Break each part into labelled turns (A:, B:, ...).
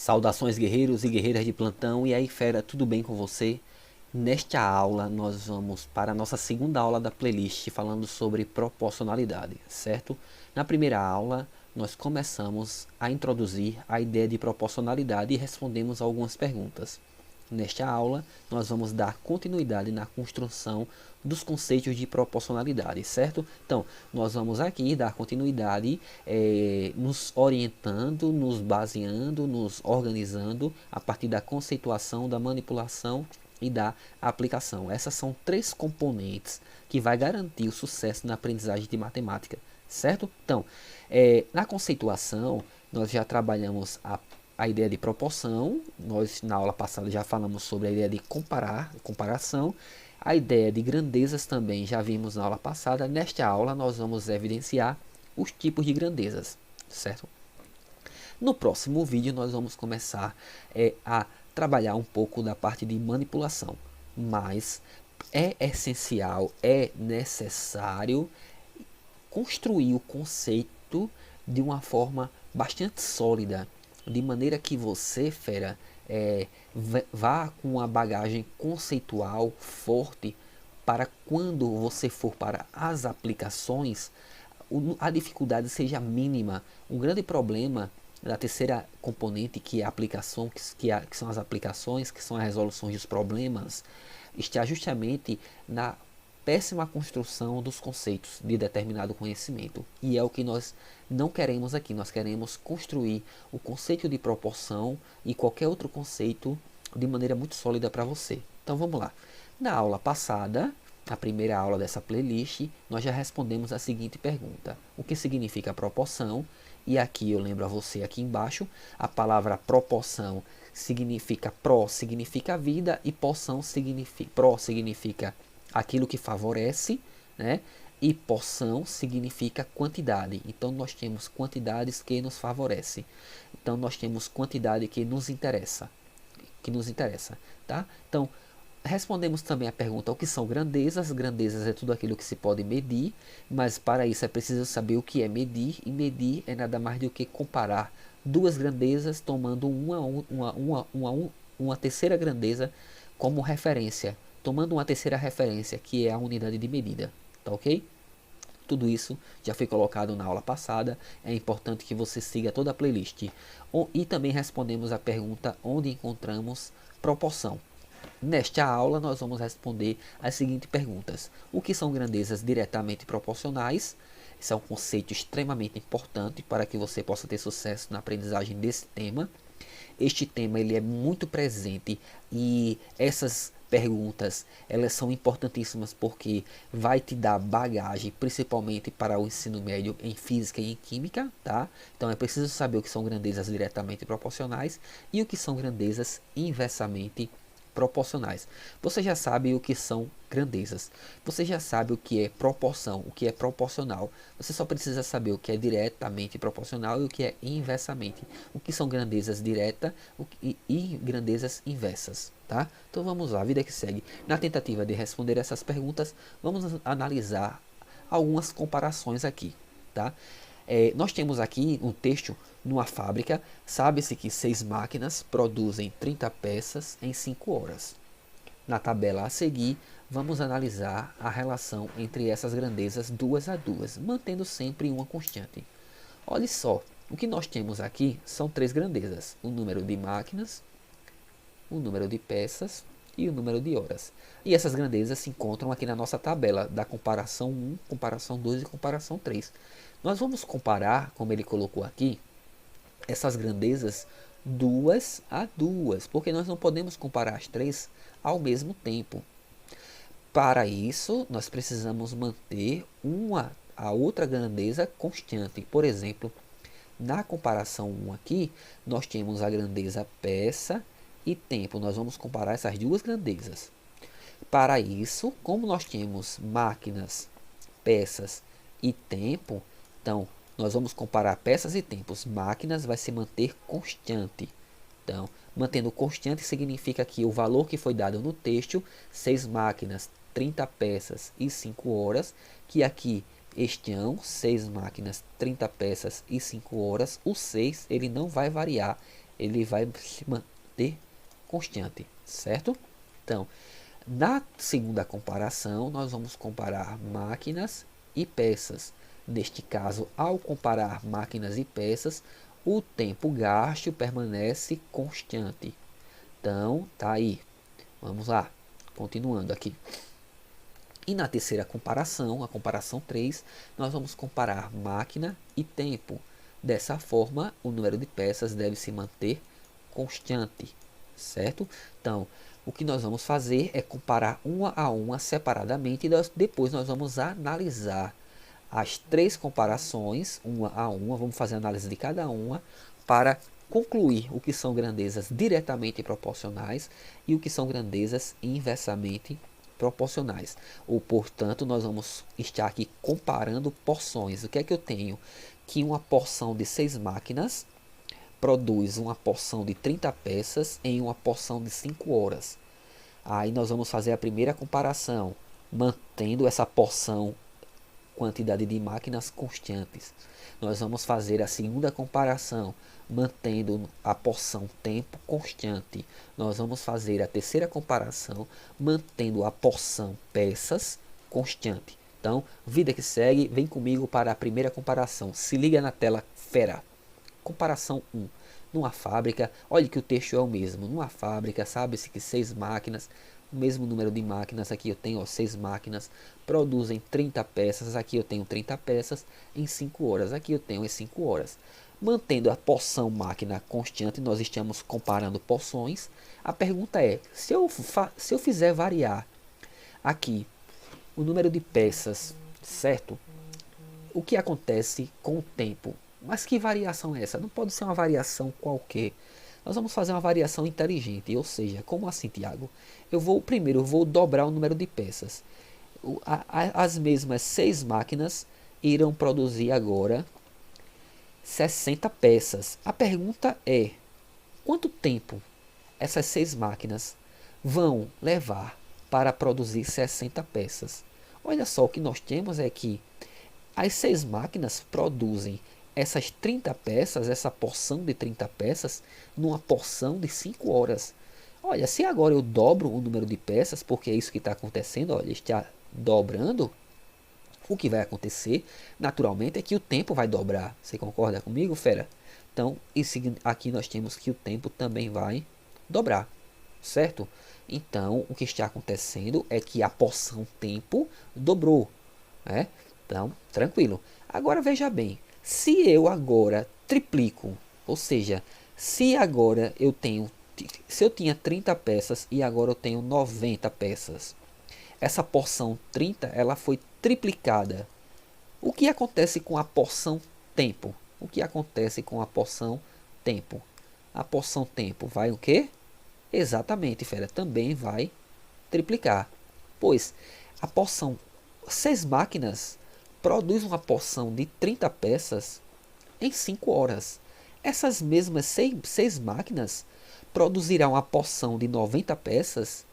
A: Saudações guerreiros e guerreiras de plantão, e aí fera, tudo bem com você? Nesta aula nós vamos para a nossa segunda aula da playlist falando sobre proporcionalidade, certo? Na primeira aula nós começamos a introduzir a ideia de proporcionalidade e respondemos algumas perguntas. Nesta aula, nós vamos dar continuidade na construção dos conceitos de proporcionalidade, certo? Então, nós vamos aqui dar continuidade, nos orientando, nos baseando, nos organizando a partir da conceituação, da manipulação e da aplicação. Essas são três componentes que vai garantir o sucesso na aprendizagem de matemática, certo? Então, na conceituação, nós já trabalhamos a ideia de proporção. Nós na aula passada já falamos sobre a ideia de comparação. A ideia de grandezas também já vimos na aula passada. Nesta aula nós vamos evidenciar os tipos de grandezas, certo? No próximo vídeo nós vamos começar a trabalhar um pouco da parte de manipulação, mas é essencial, é necessário construir o conceito de uma forma bastante sólida, de maneira que você, fera, vá com uma bagagem conceitual forte para quando você for para as aplicações, a dificuldade seja mínima. Um grande problema da terceira componente, que é a aplicação, que são as aplicações, que são as resoluções dos problemas, está justamente na péssima construção dos conceitos de determinado conhecimento. E é o que nós não queremos aqui. Nós queremos construir o conceito de proporção e qualquer outro conceito de maneira muito sólida para você. Então vamos lá. Na aula passada, a primeira aula dessa playlist, nós já respondemos a seguinte pergunta: o que significa proporção? E aqui eu lembro a você aqui embaixo, a palavra proporção significa significa vida, e porção significa aquilo que favorece, né? E porção significa quantidade. Então nós temos quantidades que nos favorecem. Então nós temos quantidade que nos interessa, tá? Então respondemos também a pergunta: o que são grandezas? Grandezas é tudo aquilo que se pode medir, mas para isso é preciso saber o que é medir, e medir é nada mais do que comparar duas grandezas, tomando uma terceira grandeza como referência, tomando uma terceira referência, que é a unidade de medida, tá ok? Tudo isso já foi colocado na aula passada, é importante que você siga toda a playlist. E também respondemos a pergunta: onde encontramos proporção? Nesta aula nós vamos responder as seguintes perguntas: o que são grandezas diretamente proporcionais? Esse é um conceito extremamente importante para que você possa ter sucesso na aprendizagem desse tema. Este tema ele é muito presente, e essas perguntas elas são importantíssimas porque vai te dar bagagem, principalmente para o ensino médio em física e em química, tá? Então é preciso saber o que são grandezas diretamente proporcionais e o que são grandezas inversamente proporcionais. Você já sabe o que são grandezas, você já sabe o que é proporção, o que é proporcional. Você só precisa saber o que é diretamente proporcional e o que é inversamente, o que são grandezas direta e grandezas inversas, tá? Então vamos lá, a vida que segue. Na tentativa de responder essas perguntas, vamos analisar algumas comparações aqui, tá? Nós temos aqui um texto: numa fábrica, sabe-se que 6 máquinas produzem 30 peças em 5 horas. Na tabela a seguir, vamos analisar a relação entre essas grandezas duas a duas, mantendo sempre uma constante. Olhe só, o que nós temos aqui são 3 grandezas: o número de máquinas, o número de peças e o número de horas. E essas grandezas se encontram aqui na nossa tabela da comparação 1, comparação 2 e comparação 3. Nós vamos comparar, como ele colocou aqui, essas grandezas duas a duas, porque nós não podemos comparar as três ao mesmo tempo. Para isso, nós precisamos manter a outra grandeza constante. Por exemplo, na comparação 1 aqui, nós temos a grandeza peça e tempo. Nós vamos comparar essas duas grandezas. Para isso, como nós temos máquinas, peças e tempo, então nós vamos comparar peças e tempos. Máquinas vai se manter constante. Então, mantendo constante significa que o valor que foi dado no texto, 6 máquinas, 30 peças e 5 horas, que aqui estão 6 máquinas, 30 peças e 5 horas, o 6 ele não vai variar, ele vai se manter constante, certo? Então, na segunda comparação, nós vamos comparar máquinas e peças. Neste caso, ao comparar máquinas e peças, o tempo gasto permanece constante. Então, tá aí. Vamos lá, continuando aqui. E na terceira comparação, a comparação 3, nós vamos comparar máquina e tempo. Dessa forma, o número de peças deve se manter constante, certo? Então, o que nós vamos fazer é comparar uma a uma separadamente e depois nós vamos analisar as três comparações, uma a uma, vamos fazer a análise de cada uma para concluir o que são grandezas diretamente proporcionais e o que são grandezas inversamente proporcionais. Ou, portanto, nós vamos estar aqui comparando porções. O que é que eu tenho? Que uma porção de 6 máquinas produz uma porção de 30 peças em uma porção de 5 horas. Aí nós vamos fazer a primeira comparação, mantendo essa porção, quantidade de máquinas constantes. Nós vamos fazer a segunda comparação, mantendo a porção tempo constante. Nós vamos fazer a terceira comparação, mantendo a porção peças constante. Então, vida que segue, vem comigo para a primeira comparação. Se liga na tela, fera. Comparação 1. Numa fábrica, olha que o texto é o mesmo. Numa fábrica, sabe-se que 6 máquinas, o mesmo número de máquinas, aqui eu tenho 6 máquinas, produzem 30 peças, aqui eu tenho 30 peças em 5 horas, aqui eu tenho em 5 horas. Mantendo a porção máquina constante, nós estamos comparando porções. A pergunta é, se eu fizer variar aqui o número de peças, certo? O que acontece com o tempo? Mas que variação é essa? Não pode ser uma variação qualquer. Nós vamos fazer uma variação inteligente, ou seja, como assim, Tiago? Primeiro eu vou dobrar o número de peças. As mesmas 6 máquinas irão produzir agora 60 peças. A pergunta é, quanto tempo essas 6 máquinas vão levar para produzir 60 peças? Olha só, o que nós temos é que as 6 máquinas produzem essas 30 peças, essa porção de 30 peças, numa porção de 5 horas. Olha, se agora eu dobro o número de peças, porque é isso que está acontecendo, olha, está dobrando, o que vai acontecer, naturalmente, é que o tempo vai dobrar. Você concorda comigo, fera? Então, aqui nós temos que o tempo também vai dobrar, certo? Então, o que está acontecendo é que a porção tempo dobrou, né? Então, tranquilo. Agora veja bem, se eu agora triplico, ou seja, se eu tinha 30 peças e agora eu tenho 90 peças, essa porção 30 ela foi triplicada. O que acontece com a porção tempo? O que acontece com a porção tempo? A porção tempo vai o quê? Exatamente, fera, também vai triplicar. Pois a porção 6 máquinas produz uma porção de 30 peças em 5 horas. Essas mesmas 6 máquinas produzirão uma porção de 90 peças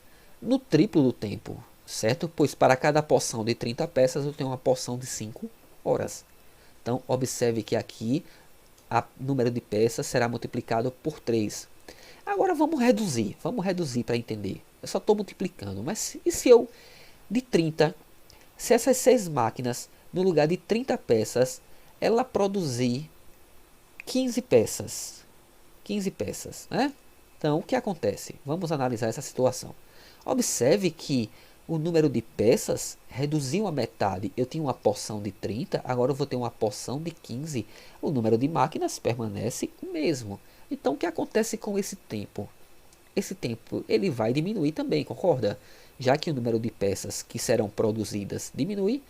A: no triplo do tempo, certo? Pois para cada porção de 30 peças eu tenho uma porção de 5 horas. Então observe que aqui o número de peças será multiplicado por 3. Agora vamos reduzir para entender. Eu só estou multiplicando, mas e se eu de 30, se essas 6 máquinas no lugar de 30 peças, ela produzir 15 peças. 15 peças, né? Então, o que acontece? Vamos analisar essa situação. Observe que o número de peças reduziu a metade. Eu tinha uma porção de 30, agora eu vou ter uma porção de 15. O número de máquinas permanece o mesmo. Então, o que acontece com esse tempo? Esse tempo ele vai diminuir também, concorda? Já que o número de peças que serão produzidas diminui,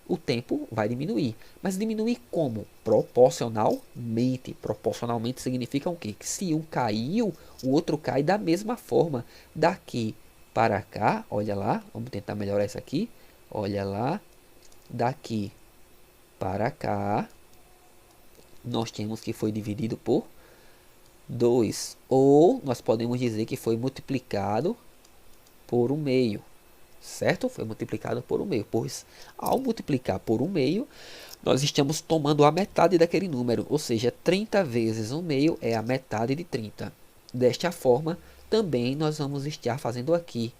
A: o tempo vai diminuir. Mas diminuir como? Proporcionalmente. Proporcionalmente significa o quê? Que se um caiu, o outro cai da mesma forma. Daqui para cá, olha lá, vamos tentar melhorar isso aqui. Olha lá, daqui para cá, nós temos que foi dividido por 2. Ou nós podemos dizer que foi multiplicado por 1/2. certo? Foi multiplicado por 1/2, pois ao multiplicar por 1/2, nós estamos tomando a metade daquele número, ou seja, 30 vezes 1/2 é a metade de 30. Desta forma, também nós vamos estar fazendo aqui.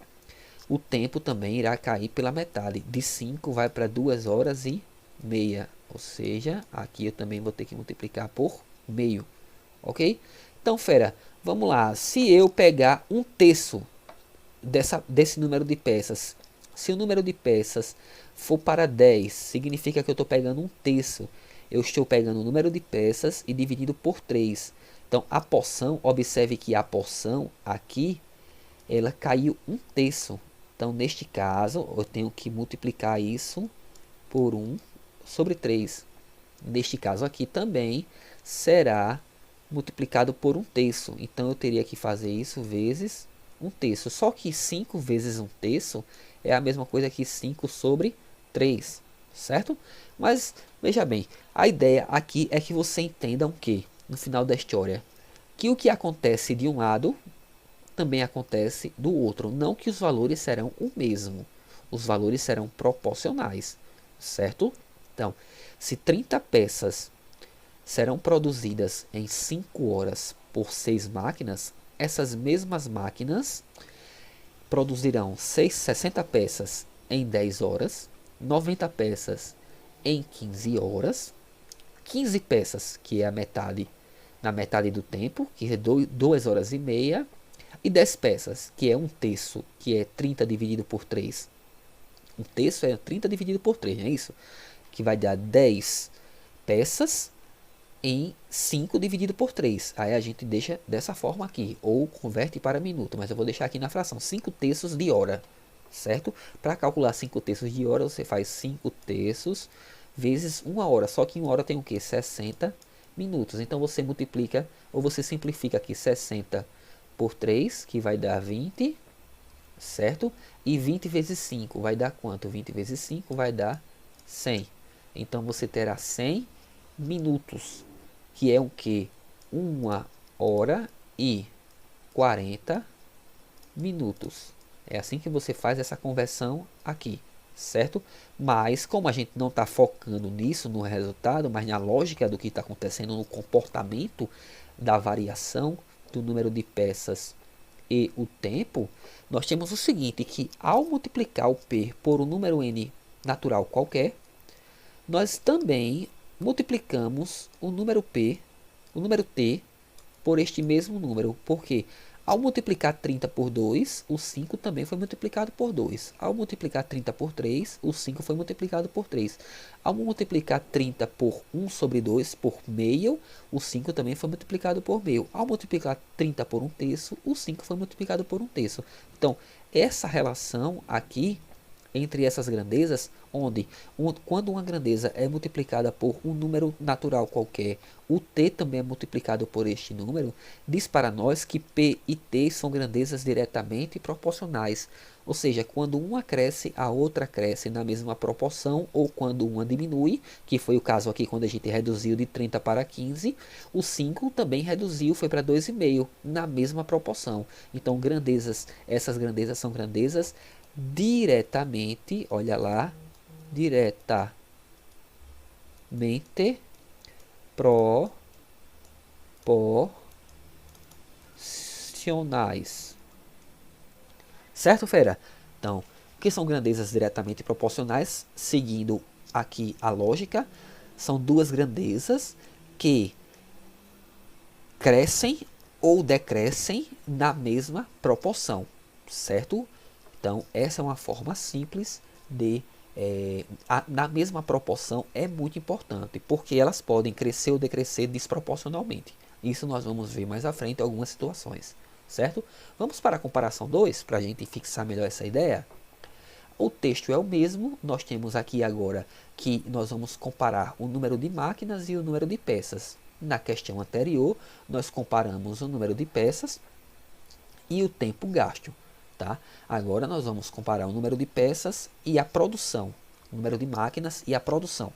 A: O tempo também irá cair pela metade, de 5 vai para 2 horas e meia, ou seja, aqui eu também vou ter que multiplicar por meio, ok? Então, fera, vamos lá, se eu pegar 1/3 desse número de peças, se o número de peças for para 10, significa que eu estou pegando 1/3. Eu estou pegando o número de peças e dividindo por 3. Então, a porção, observe que a porção aqui, ela caiu 1/3. Então, neste caso, eu tenho que multiplicar isso por 1/3. Neste caso aqui também será multiplicado por 1/3. Então, eu teria que fazer isso vezes 1/3. Só que 5 vezes 1/3 é a mesma coisa que 5 sobre 3, certo? Mas, veja bem, a ideia aqui é que você entenda o que? No final da história, que o que acontece de um lado também acontece do outro. Não que os valores serão o mesmo. Os valores serão proporcionais, certo? Então, se 30 peças serão produzidas em 5 horas por 6 máquinas, essas mesmas máquinas produzirão 60 peças em 10 horas, 90 peças em 15 horas, 15 peças, que é a metade, na metade do tempo, que é 2 horas e meia, e 10 peças, que é 1/3, que é 30 dividido por 3. 1/3 é 30 dividido por 3, não é isso? Que vai dar 10 peças em 5 dividido por 3. Aí a gente deixa dessa forma aqui, ou converte para minuto, mas eu vou deixar aqui na fração, 5/3 de hora, certo? Para calcular 5/3 de hora, você faz 5/3 vezes 1 hora, só que 1 hora tem o que? 60 minutos. Então você multiplica, ou você simplifica aqui 60 por 3, que vai dar 20, certo? E 20 vezes 5 vai dar quanto? 20 vezes 5 vai dar 100. Então você terá 100 minutos, que é o que? 1 hora e 40 minutos. É assim que você faz essa conversão aqui, certo? Mas como a gente não está focando nisso, no resultado, mas na lógica do que está acontecendo, no comportamento da variação do número de peças e o tempo, nós temos o seguinte, que ao multiplicar o P por um número N natural qualquer, nós também multiplicamos o número P, o número T, por este mesmo número, porque ao multiplicar 30 por 2, o 5 também foi multiplicado por 2. Ao multiplicar 30 por 3, o 5 foi multiplicado por 3. Ao multiplicar 30 por 1 sobre 2, por meio, o 5 também foi multiplicado por meio. Ao multiplicar 30 por 1/3, o 5 foi multiplicado por 1/3. Então, essa relação aqui, entre essas grandezas, onde quando uma grandeza é multiplicada por um número natural qualquer, o t também é multiplicado por este número, diz para nós que p e t são grandezas diretamente proporcionais. Ou seja, quando uma cresce, a outra cresce na mesma proporção, ou quando uma diminui, que foi o caso aqui quando a gente reduziu de 30 para 15, o 5 também reduziu, foi para 2,5, na mesma proporção. Então, essas grandezas são grandezas diretamente, olha lá, diretamente proporcionais. Certo, fera? Então, o que são grandezas diretamente proporcionais? Seguindo aqui a lógica, são duas grandezas que crescem ou decrescem na mesma proporção, certo? Então, essa é uma forma simples de na mesma proporção é muito importante, porque elas podem crescer ou decrescer desproporcionalmente. Isso nós vamos ver mais à frente em algumas situações, certo? Vamos para a comparação 2, para a gente fixar melhor essa ideia. O texto é o mesmo, nós temos aqui agora que nós vamos comparar o número de máquinas e o número de peças. Na questão anterior, nós comparamos o número de peças e o tempo gasto. Tá? Agora nós vamos comparar o número de peças e a produção, o número de máquinas e a produção,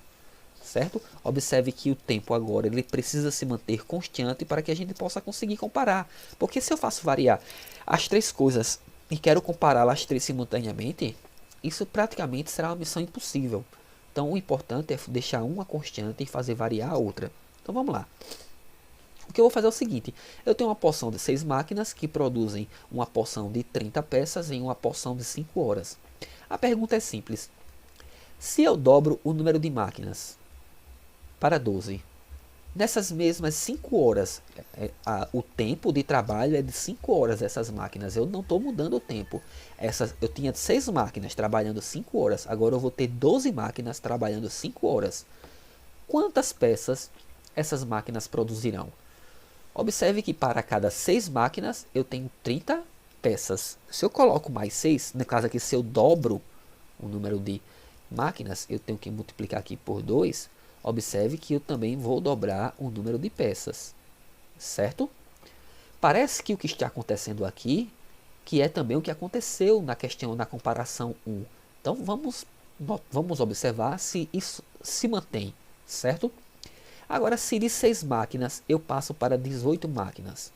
A: certo? Observe que o tempo agora ele precisa se manter constante para que a gente possa conseguir comparar, porque se eu faço variar as três coisas e quero compará-las três simultaneamente, isso praticamente será uma missão impossível. Então o importante é deixar uma constante e fazer variar a outra. Então vamos lá. O que eu vou fazer é o seguinte, eu tenho uma porção de 6 máquinas que produzem uma porção de 30 peças em uma porção de 5 horas. A pergunta é simples. Se eu dobro o número de máquinas para 12, nessas mesmas 5 horas, o tempo de trabalho é de 5 horas essas máquinas, eu não estou mudando o tempo. Eu tinha 6 máquinas trabalhando 5 horas, agora eu vou ter 12 máquinas trabalhando 5 horas. Quantas peças essas máquinas produzirão? Observe que para cada 6 máquinas eu tenho 30 peças. Se eu coloco mais 6, no caso aqui se eu dobro o número de máquinas, eu tenho que multiplicar aqui por 2. Observe que eu também vou dobrar o número de peças, certo? Parece que o que está acontecendo aqui, que é também o que aconteceu na questão da comparação 1. Então vamos observar se isso se mantém, certo? Agora, se de 6 máquinas eu passo para 18 máquinas,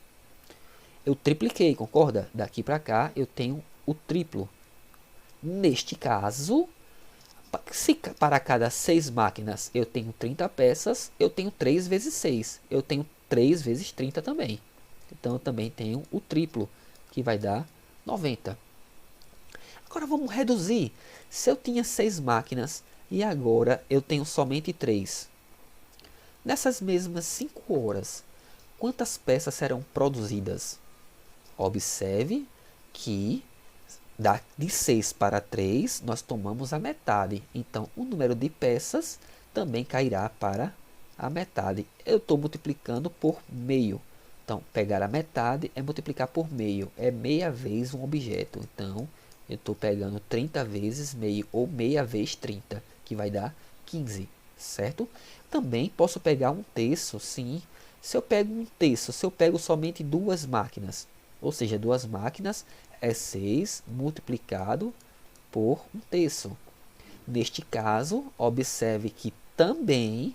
A: eu tripliquei, concorda? Daqui para cá eu tenho o triplo. Neste caso, se para cada 6 máquinas eu tenho 30 peças, eu tenho 3 vezes 6. Eu tenho 3 vezes 30 também. Então eu também tenho o triplo, que vai dar 90. Agora vamos reduzir. Se eu tinha 6 máquinas e agora eu tenho somente 3. Nessas mesmas 5 horas, quantas peças serão produzidas? Observe que de 6 para 3 nós tomamos a metade. Então o número de peças também cairá para a metade. Eu estou multiplicando por meio. Então pegar a metade é multiplicar por meio. É meia vez um objeto. Então eu estou pegando 30 vezes meio ou meia vez 30, que vai dar 15. Certo? Também posso pegar um terço, sim. Se eu pego um terço, se eu pego somente 2 máquinas, ou seja, 2 máquinas é 6 multiplicado por um terço. Neste caso, observe que também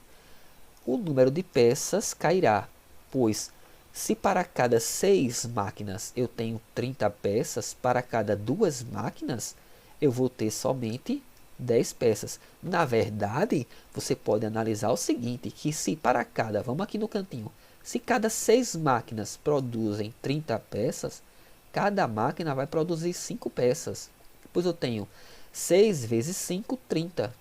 A: o número de peças cairá, pois se para cada 6 máquinas eu tenho 30 peças, para cada 2 máquinas eu vou ter somente 10 peças. Na verdade, você pode analisar o seguinte, que se para cada, vamos aqui no cantinho, se cada 6 máquinas produzem 30 peças, cada máquina vai produzir 5 peças. Pois eu tenho 6 vezes 5, 30,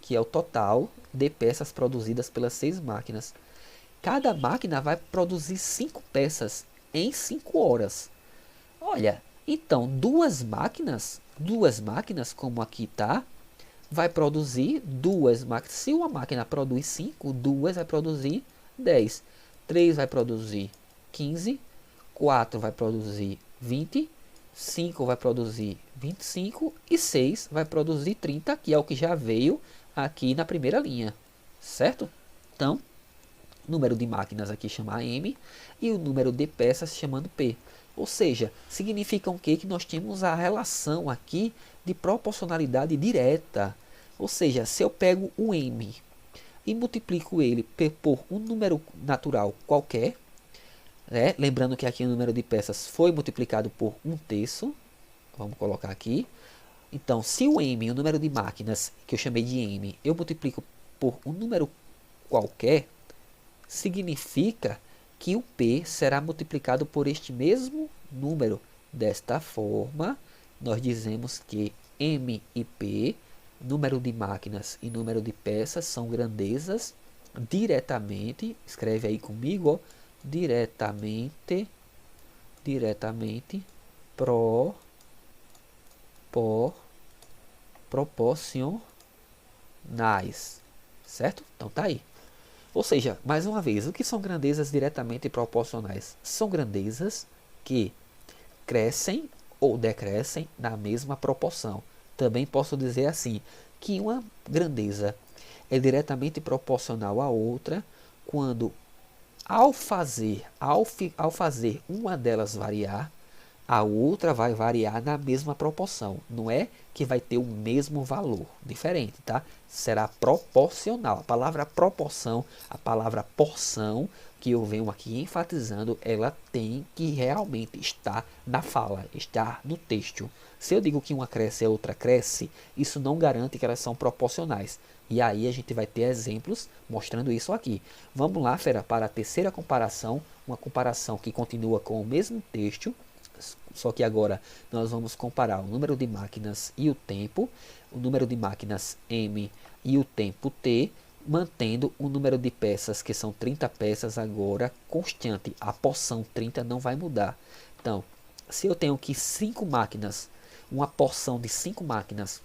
A: que é o total de peças produzidas pelas 6 máquinas. Cada máquina vai produzir 5 peças em 5 horas. Olha, então duas máquinas como aqui está, vai produzir 2 máquinas. Se uma máquina produz 5, 2 vai produzir 10. 3 vai produzir 15. 4 vai produzir 20. 5 vai produzir 25. E 6 vai produzir 30, que é o que já veio aqui na primeira linha. Certo? Então, o número de máquinas aqui chama M e o número de peças chamando P. Ou seja, significa que nós temos a relação aqui de proporcionalidade direta. Ou seja, se eu pego o M e multiplico ele por um número natural qualquer, né? Lembrando que aqui o número de peças foi multiplicado por um terço, vamos colocar aqui. Então, se o M, o número de máquinas, que eu chamei de M, eu multiplico por um número qualquer, significa que o P será multiplicado por este mesmo número. Desta forma, nós dizemos que M e P, número de máquinas e número de peças, são grandezas diretamente, escreve aí comigo, ó, diretamente proporcionais, certo? Então tá aí. Ou seja, mais uma vez, o que são grandezas diretamente proporcionais? São grandezas que crescem ou decrescem na mesma proporção. Também posso dizer assim, que uma grandeza é diretamente proporcional à outra quando ao fazer uma delas variar, a outra vai variar na mesma proporção. Não é que vai ter o mesmo valor, diferente, tá? Será proporcional. A palavra proporção, a palavra porção, que eu venho aqui enfatizando, ela tem que realmente estar na fala, estar no texto. Se eu digo que uma cresce e a outra cresce, isso não garante que elas são proporcionais. E aí a gente vai ter exemplos mostrando isso aqui. Vamos lá, fera, para a terceira comparação, uma comparação que continua com o mesmo texto, só que agora nós vamos comparar o número de máquinas e o tempo, o número de máquinas M e o tempo T, mantendo o número de peças, que são 30 peças agora, constante. A porção 30 não vai mudar. Então, se eu tenho que 5 máquinas, uma porção de 5 máquinas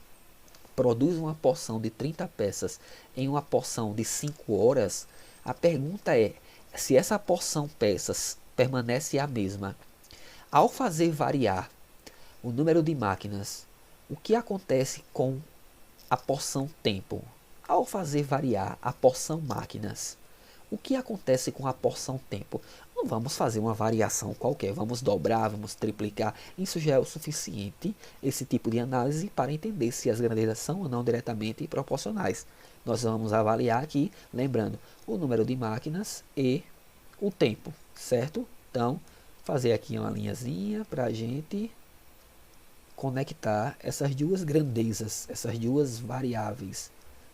A: produz uma porção de 30 peças em uma porção de 5 horas, a pergunta é, se essa porção peças permanece a mesma, ao fazer variar o número de máquinas, o que acontece com a porção tempo? Ao fazer variar a porção máquinas, o que acontece com a porção tempo? Não vamos fazer uma variação qualquer, vamos dobrar, vamos triplicar. Isso já é o suficiente, esse tipo de análise, para entender se as grandezas são ou não diretamente proporcionais. Nós vamos avaliar aqui, lembrando, o número de máquinas e o tempo, certo? Então, fazer aqui uma linhazinha para a gente conectar essas duas grandezas, essas duas variáveis,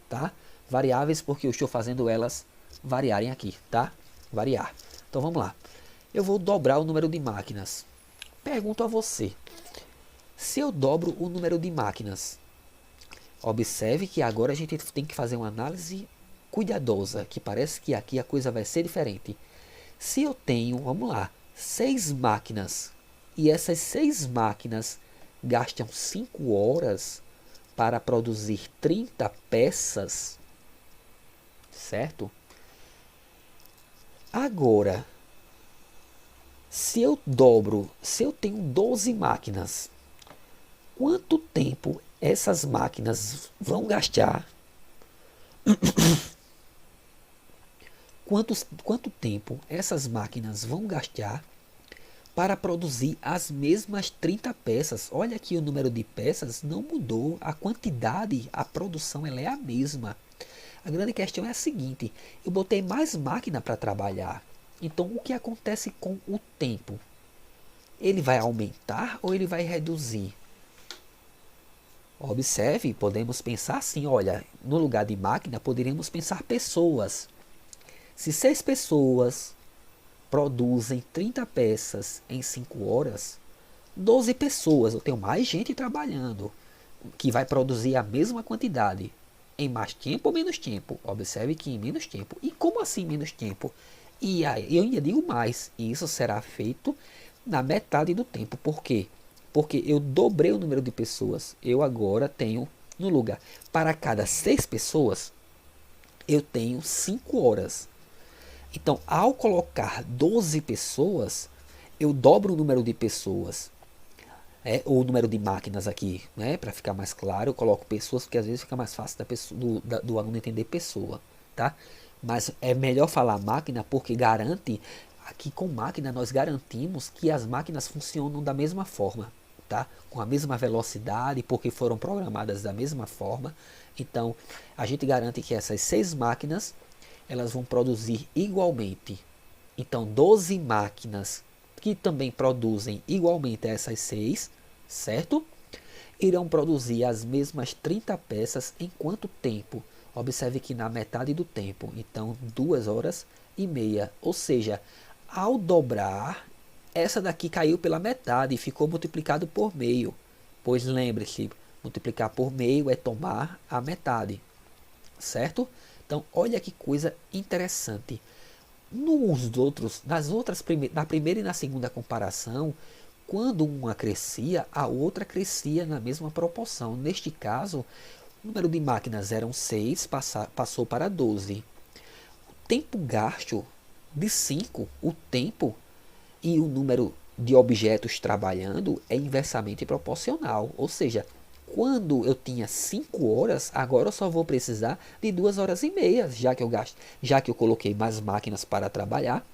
A: tá? Variáveis porque eu estou fazendo elas variarem aqui, tá? Variar. Então vamos lá. Eu vou dobrar o número de máquinas. Pergunto a você, se eu dobro o número de máquinas, observe que agora a gente tem que fazer uma análise cuidadosa, que parece que aqui a coisa vai ser diferente. Se eu tenho, vamos lá, 6 máquinas, e essas 6 máquinas gastam 5 horas para produzir 30 peças, certo? Agora, se eu tenho 12 máquinas, quanto tempo essas máquinas vão gastar? Quanto tempo essas máquinas vão gastar para produzir as mesmas 30 peças? Olha aqui, o número de peças não mudou, a quantidade, a produção ela é a mesma. A grande questão é a seguinte, eu botei mais máquina para trabalhar, então o que acontece com o tempo? Ele vai aumentar ou ele vai reduzir? Observe, podemos pensar assim, olha, no lugar de máquina poderíamos pensar pessoas. Se 6 pessoas produzem 30 peças em 5 horas, 12 pessoas, eu tenho mais gente trabalhando, que vai produzir a mesma quantidade, em mais tempo ou menos tempo? Observe que em menos tempo. E como assim menos tempo? E aí, eu ainda digo mais, isso será feito na metade do tempo. Por quê? Porque eu dobrei o número de pessoas. Eu agora tenho, no lugar, para cada 6 pessoas, eu tenho 5 horas. Então, ao colocar 12 pessoas, eu dobro o número de pessoas. Ou o número de máquinas aqui, né? Para ficar mais claro, eu coloco pessoas, porque às vezes fica mais fácil do aluno entender pessoa, tá? Mas é melhor falar máquina porque garante, aqui com máquina nós garantimos que as máquinas funcionam da mesma forma, tá? Com a mesma velocidade, porque foram programadas da mesma forma. Então, a gente garante que essas 6 máquinas, elas vão produzir igualmente. Então, 12 máquinas que também produzem igualmente a essas 6, certo? Irão produzir as mesmas 30 peças em quanto tempo? Observe que na metade do tempo, então 2 horas e meia. Ou seja, ao dobrar, essa daqui caiu pela metade e ficou multiplicado por meio. Pois lembre-se, multiplicar por meio é tomar a metade, certo? Então, olha que coisa interessante. Na primeira e na segunda comparação, quando uma crescia, a outra crescia na mesma proporção. Neste caso, o número de máquinas eram 6, passou para 12. O tempo gasto de 5, o tempo e o número de objetos trabalhando é inversamente proporcional. Ou seja, quando eu tinha 5 horas, agora eu só vou precisar de 2 horas e meia, já que eu coloquei mais máquinas para trabalhar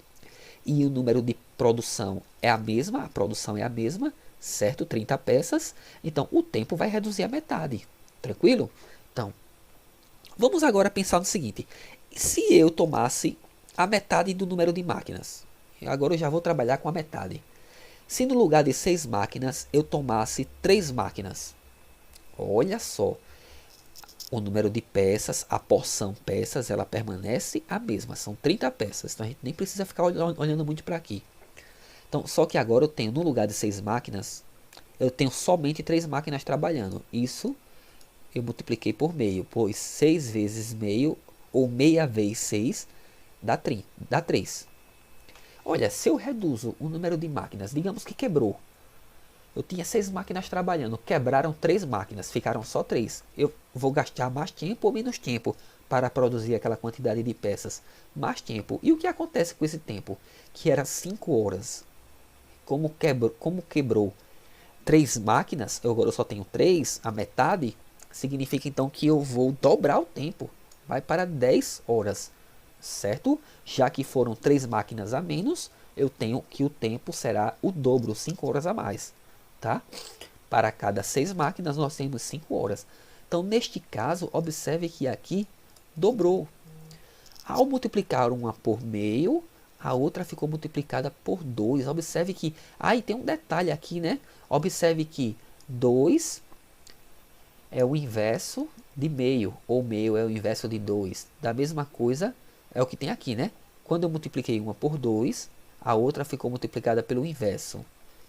A: e o número de produção é a mesma, a produção é a mesma, certo? 30 peças, então o tempo vai reduzir a metade, tranquilo? Então, vamos agora pensar no seguinte, se eu tomasse a metade do número de máquinas, agora eu já vou trabalhar com a metade. Se no lugar de 6 máquinas eu tomasse 3 máquinas, olha só, o número de peças, a porção peças, ela permanece a mesma, são 30 peças, então a gente nem precisa ficar olhando muito para aqui. Então, só que agora eu tenho, no lugar de 6 máquinas, eu tenho somente 3 máquinas trabalhando. Isso eu multipliquei por meio, pois 6 vezes meio, ou meia vezes 6, dá 3. Olha, se eu reduzo o número de máquinas, digamos que quebrou. Eu tinha 6 máquinas trabalhando, quebraram 3 máquinas, ficaram só 3. Eu vou gastar mais tempo ou menos tempo para produzir aquela quantidade de peças? Mais tempo. E o que acontece com esse tempo? Que era 5 horas. Como quebrou 3 máquinas, eu agora só tenho 3, a metade, significa então que eu vou dobrar o tempo. Vai para 10 horas, certo? Já que foram 3 máquinas a menos, eu tenho que o tempo será o dobro, 5 horas a mais, tá? Para cada 6 máquinas nós temos 5 horas. Então, neste caso, observe que aqui dobrou. Ao multiplicar uma por meio, a outra ficou multiplicada por 2. Observe que... e tem um detalhe aqui, né? Observe que 2 é o inverso de meio, ou meio é o inverso de 2. Da mesma coisa é o que tem aqui, né? Quando eu multipliquei uma por 2, a outra ficou multiplicada pelo inverso.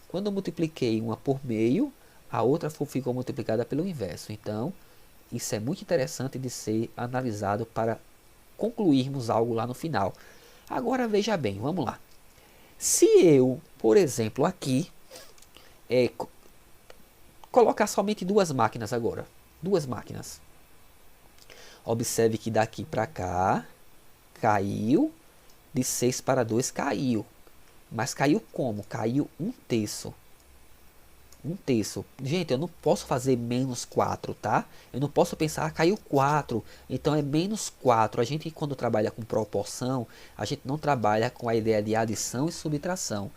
A: Quando eu multipliquei uma por meio, a outra ficou multiplicada pelo inverso. Então, isso é muito interessante de ser analisado para concluirmos algo lá no final. Agora veja bem, vamos lá. Se eu, por exemplo, aqui, colocar somente 2 máquinas agora. 2 máquinas. Observe que daqui para cá, caiu, de 6 para 2 caiu. Mas caiu como? Caiu 1/3. 1/3. Gente, eu não posso fazer menos 4, tá? Eu não posso pensar, caiu 4, então é menos 4. A gente, quando trabalha com proporção, a gente não trabalha com a ideia de adição e subtração.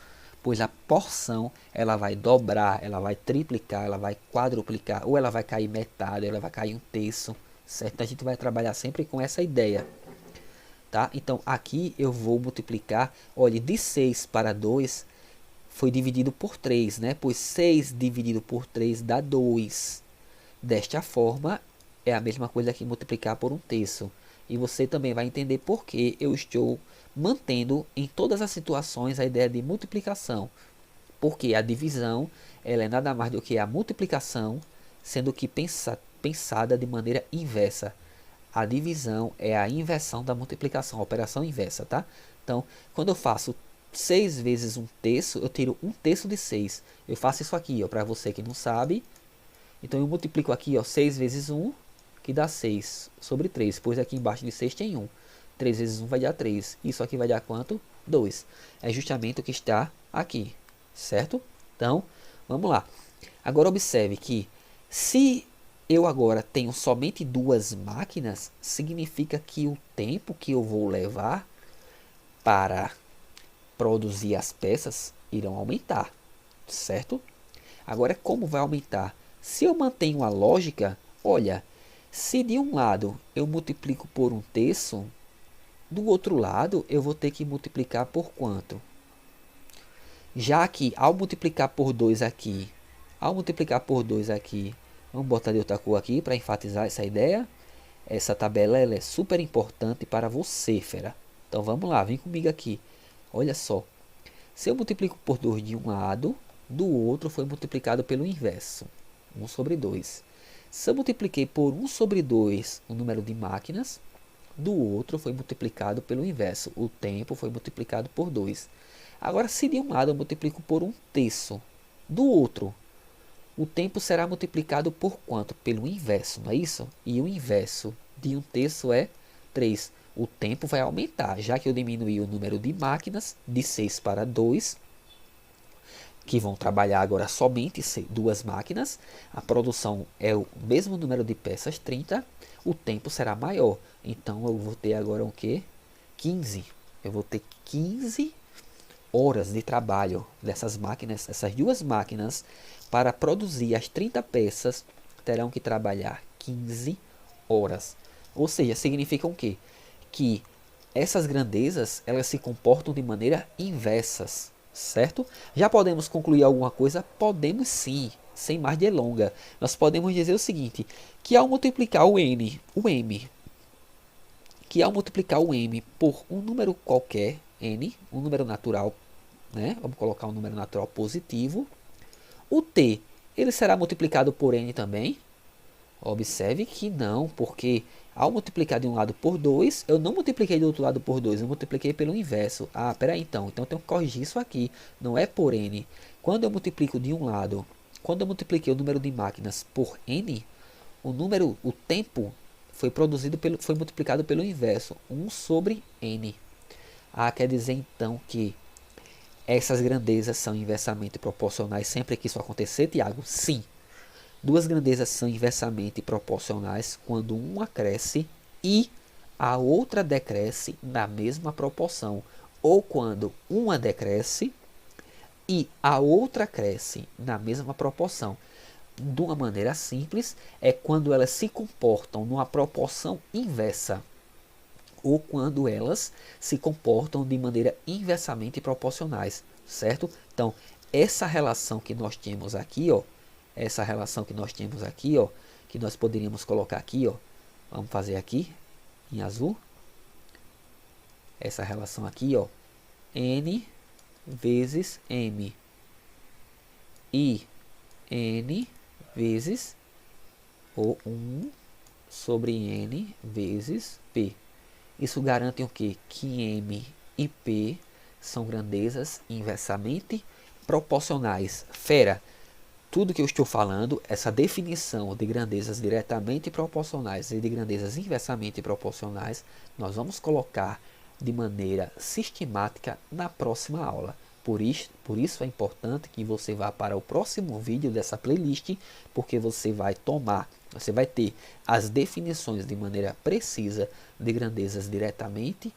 A: Pois a porção, ela vai dobrar, ela vai triplicar, ela vai quadruplicar, ou ela vai cair metade, ou ela vai cair 1/3, certo? A gente vai trabalhar sempre com essa ideia, tá? Então, aqui eu vou multiplicar, olha, de 6 para 2, foi dividido por 3, né? Pois 6 dividido por 3 dá 2. Desta forma, é a mesma coisa que multiplicar por 1/3. E você também vai entender por que eu estou mantendo em todas as situações a ideia de multiplicação. Porque a divisão, ela é nada mais do que a multiplicação, sendo que pensada de maneira inversa. A divisão é a inversão da multiplicação, a operação inversa, tá? Então, quando eu faço 6 vezes 1/3, eu tiro 1/3 de 6. Eu faço isso aqui, ó, para você que não sabe. Então eu multiplico aqui, ó, 6 vezes 1, que dá 6 sobre 3. Pois aqui embaixo de 6 tem 1. 3 vezes 1 vai dar 3. Isso aqui vai dar quanto? 2. É justamente o que está aqui, certo? Então, vamos lá. Agora observe que se eu agora tenho somente 2 máquinas, significa que o tempo que eu vou levar para produzir as peças irão aumentar, certo? Agora, como vai aumentar? Se eu mantenho a lógica, olha, se de um lado eu multiplico por 1/3, do outro lado eu vou ter que multiplicar por quanto? Já que ao multiplicar por 2 aqui, vamos botar de outra cor aqui para enfatizar essa ideia. Essa tabela ela é super importante para você, fera. Então vamos lá, vem comigo aqui. Olha só, se eu multiplico por 2 de um lado, do outro foi multiplicado pelo inverso, 1 sobre 2. Se eu multipliquei por 1 sobre 2 o número de máquinas, do outro foi multiplicado pelo inverso, o tempo foi multiplicado por 2. Agora, se de um lado eu multiplico por 1/3, do outro, o tempo será multiplicado por quanto? Pelo inverso, não é isso? E o inverso de 1/3 é 3. O tempo vai aumentar, já que eu diminuí o número de máquinas de 6 para 2, que vão trabalhar agora somente 2 máquinas. A produção é o mesmo número de peças, 30. O tempo será maior. Então eu vou ter agora o quê? 15. Eu vou ter 15 horas de trabalho dessas máquinas, essas duas máquinas, para produzir as 30 peças, terão que trabalhar 15 horas. Ou seja, significa o quê? Que essas grandezas, elas se comportam de maneira inversas, certo? Já podemos concluir alguma coisa? Podemos sim, sem mais delonga. Nós podemos dizer o seguinte, que ao multiplicar o m por um número qualquer, n, um número natural, né? Vamos colocar um número natural positivo, o t, ele será multiplicado por n também? Observe que não, porque ao multiplicar de um lado por 2, eu não multipliquei do outro lado por 2, eu multipliquei pelo inverso. Ah, peraí então eu tenho que corrigir isso aqui, não é por n. Quando eu multiplico de um lado, quando eu multipliquei o número de máquinas por n, o tempo foi multiplicado pelo inverso, 1 sobre n. Ah, quer dizer então que essas grandezas são inversamente proporcionais sempre que isso acontecer, Tiago? Sim. Duas grandezas são inversamente proporcionais quando uma cresce e a outra decresce na mesma proporção, ou quando uma decresce e a outra cresce na mesma proporção. De uma maneira simples, é quando elas se comportam numa proporção inversa, ou quando elas se comportam de maneira inversamente proporcionais, certo? Então, essa relação que nós temos aqui, ó, que nós poderíamos colocar aqui, ó, vamos fazer aqui em azul, essa relação aqui, ó, n vezes m e n vezes ou 1 sobre n vezes p. Isso garante o quê? Que m e p são grandezas inversamente proporcionais. Fera, tudo que eu estou falando, essa definição de grandezas diretamente proporcionais e de grandezas inversamente proporcionais, nós vamos colocar de maneira sistemática na próxima aula. Por isso é importante que você vá para o próximo vídeo dessa playlist, porque você vai ter as definições de maneira precisa de grandezas diretamente,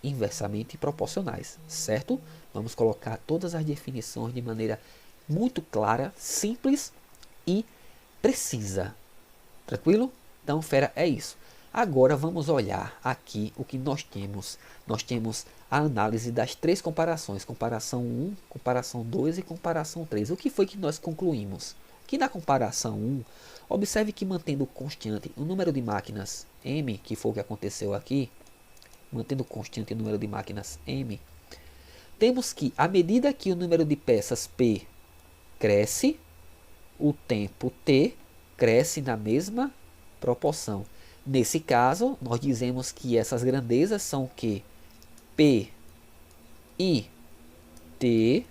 A: inversamente proporcionais, certo? Vamos colocar todas as definições de maneira muito clara, simples e precisa. Tranquilo? Então, fera, é isso. Agora vamos olhar aqui o que nós temos. Nós temos a análise das três comparações, comparação 1, comparação 2 e comparação 3. O que foi que nós concluímos? Que na comparação 1, observe que mantendo constante o número de máquinas M, que foi o que aconteceu aqui, mantendo constante o número de máquinas M, temos que, à medida que o número de peças P cresce, o tempo T cresce na mesma proporção. Nesse caso, nós dizemos que essas grandezas são que P e T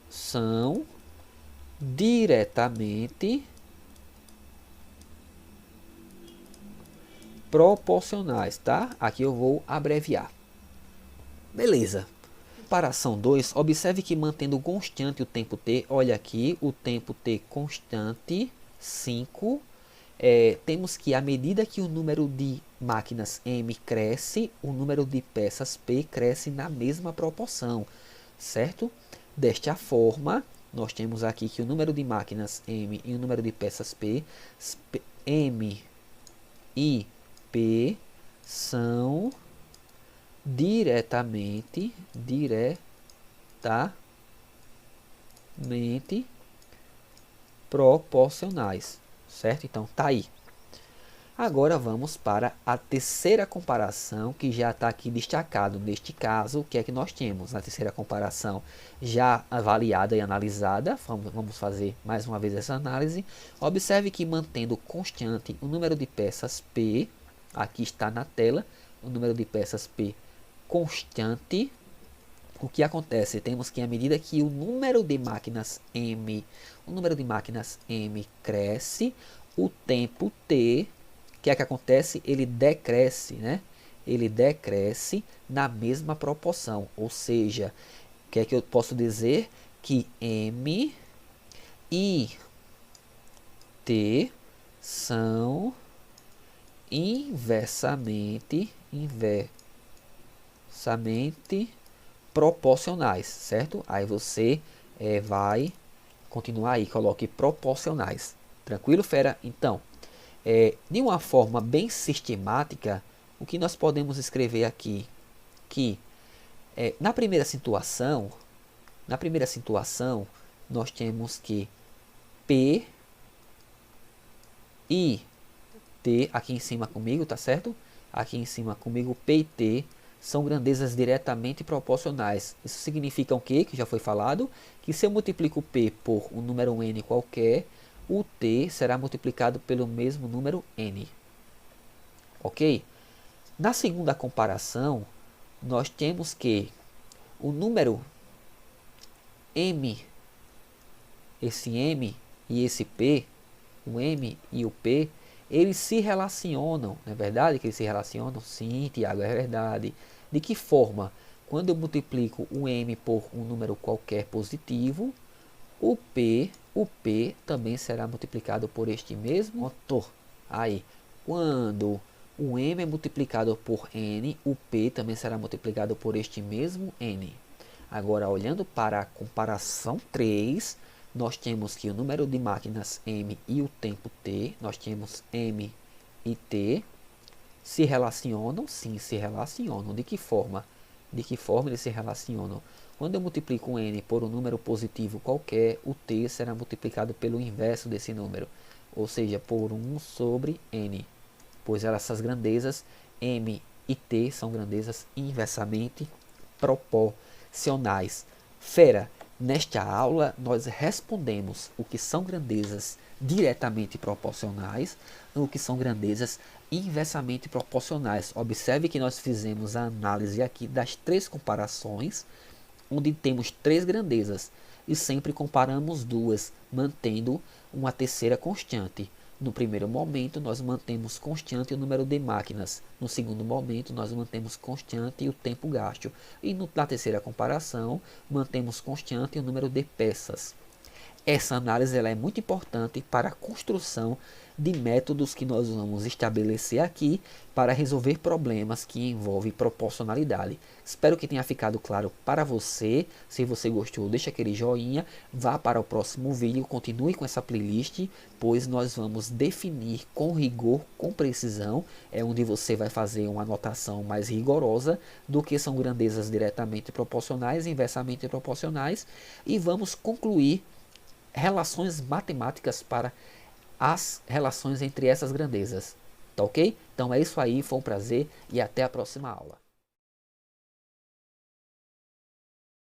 A: são diretamente proporcionais, tá? Aqui eu vou abreviar. Beleza. Comparação 2, observe que mantendo constante o tempo t, olha aqui, o tempo t constante, 5, temos que à medida que o número de máquinas M cresce, o número de peças P cresce na mesma proporção, certo? Desta forma, nós temos aqui que o número de máquinas M e o número de peças M e P são diretamente proporcionais, certo? Então tá aí. Agora vamos para a terceira comparação, que já está aqui destacado. Neste caso, o que é que nós temos? Na terceira comparação já avaliada e analisada, vamos fazer mais uma vez essa análise. Observe que mantendo constante o número de peças P, aqui está na tela, o número de peças P constante, o que acontece? Temos que à medida que o número de máquinas M cresce, o tempo T, o que é que acontece? Ele decresce, né? Ele decresce na mesma proporção, ou seja, o que é que eu posso dizer? Que M e T são inversamente proporcionais, certo? Aí você vai continuar aí, coloque proporcionais. Tranquilo, fera? Então, de uma forma bem sistemática, o que nós podemos escrever aqui? Que na primeira situação, nós temos que P e T, aqui em cima comigo, tá certo? Aqui em cima comigo, P e T são grandezas diretamente proporcionais. Isso significa o quê? Que já foi falado, que se eu multiplico P por um número N qualquer, o T será multiplicado pelo mesmo número N. Ok? Na segunda comparação, nós temos que o número M, esse M e esse P, o M e o P, eles se relacionam, não é verdade que eles se relacionam? Sim, Tiago, é verdade. De que forma? Quando eu multiplico o M por um número qualquer positivo, o P também será multiplicado por este mesmo motor. Aí, quando o M é multiplicado por N, o P também será multiplicado por este mesmo N. Agora, olhando para a comparação 3, nós temos que o número de máquinas M e o tempo T, nós temos M e T, se relacionam? Sim, se relacionam. De que forma? De que forma eles se relacionam? Quando eu multiplico N por um número positivo qualquer, o T será multiplicado pelo inverso desse número, ou seja, por 1 sobre N, pois essas grandezas M e T são grandezas inversamente proporcionais. Fera, nesta aula nós respondemos o que são grandezas diretamente proporcionais e o que são grandezas inversamente proporcionais. Observe que nós fizemos a análise aqui das 3 comparações, onde temos 3 grandezas e sempre comparamos duas, mantendo uma terceira constante. No primeiro momento, nós mantemos constante o número de máquinas. No segundo momento, nós mantemos constante o tempo gasto. E na terceira comparação, mantemos constante o número de peças. Essa análise ela é muito importante para a construção de métodos que nós vamos estabelecer aqui para resolver problemas que envolvem proporcionalidade. Espero que tenha ficado claro para você. Se você gostou, deixa aquele joinha, vá para o próximo vídeo, continue com essa playlist, pois nós vamos definir com rigor, com precisão, onde você vai fazer uma anotação mais rigorosa do que são grandezas diretamente proporcionais e inversamente proporcionais, e vamos concluir relações matemáticas para as relações entre essas grandezas. Tá ok? Então é isso aí, foi um prazer e até a próxima aula.